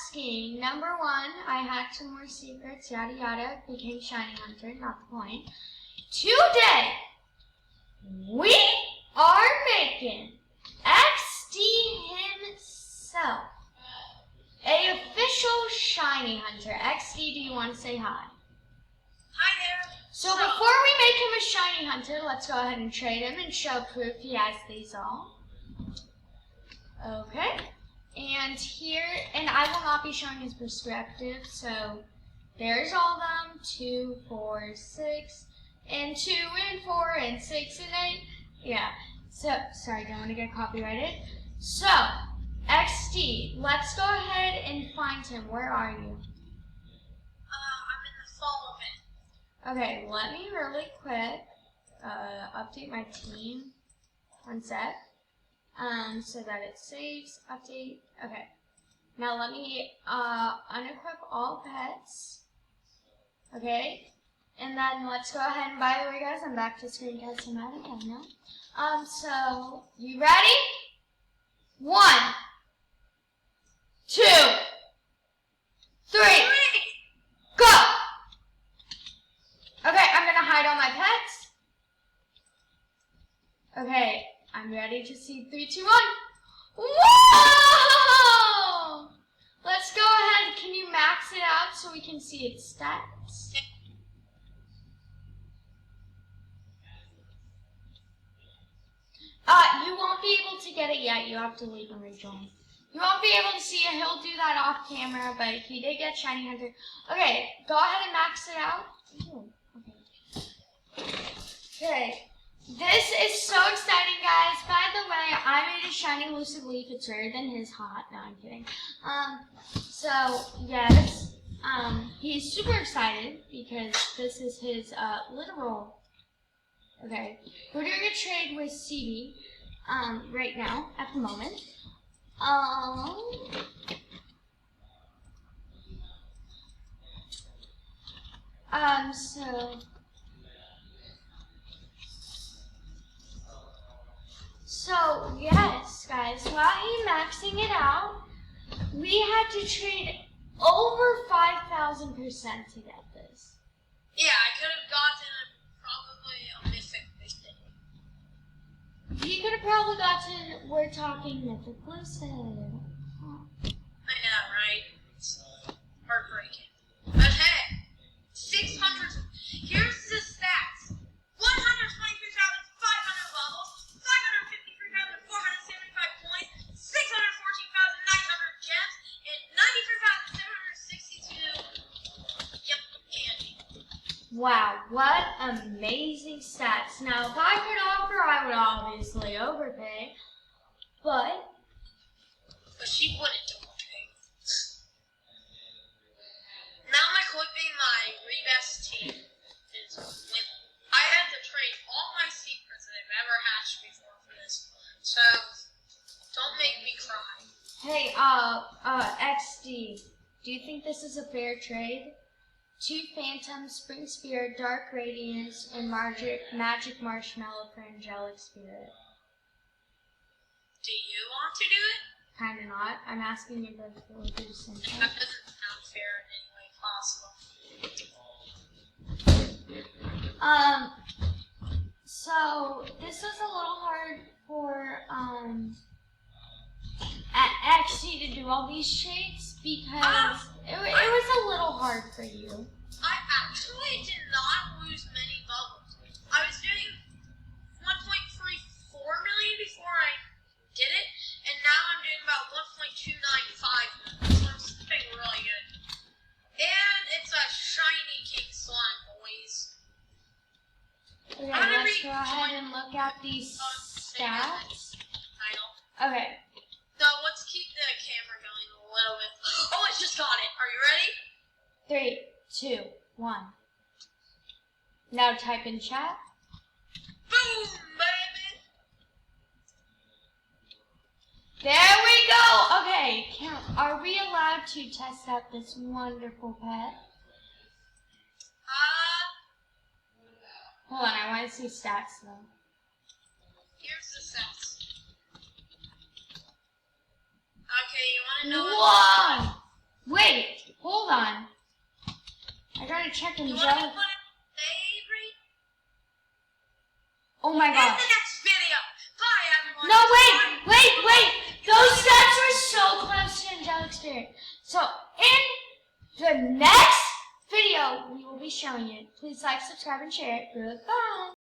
asking, number one, I had some more secrets, yada yada, became Shiny Hunter, not the point. Today, we are making XD himself a official Shiny Hunter. XD, do you want to say hi? Hi there. So before we make him a Shiny Hunter, let's go ahead and trade him and show proof he has these all. Okay. And here, and I will not be showing his prescriptive, so there's all of them, 2, 4, 6, and 2, and 4, and 6, and 8. Yeah, so, sorry, don't want to get copyrighted. So, XD, let's go ahead and find him. Where are you? I'm in the fall of it. Okay, let me really quick update my team. One sec. So that it saves, update. Okay. Now let me unequip all pets. Okay. And then let's go ahead and, by the way guys, I'm back to Screencast-O-Matic, I know. So, you ready? 1, 2, 3, go! Okay, I'm gonna hide all my pets. Okay. I'm ready to see 3, 2, 1. Whoa! Let's go ahead. Can you max it out so we can see its stats? You won't be able to get it yet. You have to leave and rejoin. You won't be able to see it. He'll do that off camera, but he did get Shiny Hunter. Okay, go ahead and max it out. Ooh, okay. This is so exciting, guys. By the way, I made a shiny lucid leaf. It's rarer than his hot. No, I'm kidding. So, yes, he's super excited because this is his, literal. Okay, we're doing a trade with CD, right now, at the moment. So, yes, guys, while he's maxing it out, we had to trade over 5,000% to get this. Yeah, I could have gotten probably a mythic listed. He could have probably gotten, we're talking mythic lucid. I know, right? It's heartbreaking. But hey, 600, here's the stats. 123,500 levels, 553,475 points, 614,900 gems, and 93,762. Yep, candy. Wow, what amazing stats. Now, if I could offer, I would obviously overpay, but she wouldn't overpay. Now I'm equipping my rebest team is women. I had to trade all my secrets that I've ever hatched before for this. So, don't make me cry. Hey, XD, do you think this is a fair trade? 2 Phantom, Spring Spirit, Dark Radiance, and Magic Marshmallow for Angelic Spirit. Do you want to do it? Kinda not. I'm asking you both to do the same thing. That doesn't sound fair in any way possible. So this was a little hard for XD to do all these trades because it was a little hard for you. I actually did not lose many bubbles. I was doing 1.34 million before I did it, and now I'm doing about 1.295 million, so I'm doing really good. And it's a shiny king slime, boys. Okay, let's go ahead and look at these stats. Okay. So let's keep the camera going a little bit. Oh, I just got it. Are you ready? 3, 2, 1. Now type in chat. Boom, baby. There we go. Okay, are we allowed to test out this wonderful pet? Hold on, I want to see stats though. Here's the stats. Okay, you want to know hold on. I gotta check You want angelic. to put Avery? Oh my In gosh. the next video. Bye, everyone. No, wait. Those sets were so close to angelic spirit. So in the next video, we will be showing it. Please like, subscribe, and share it. Goodbye.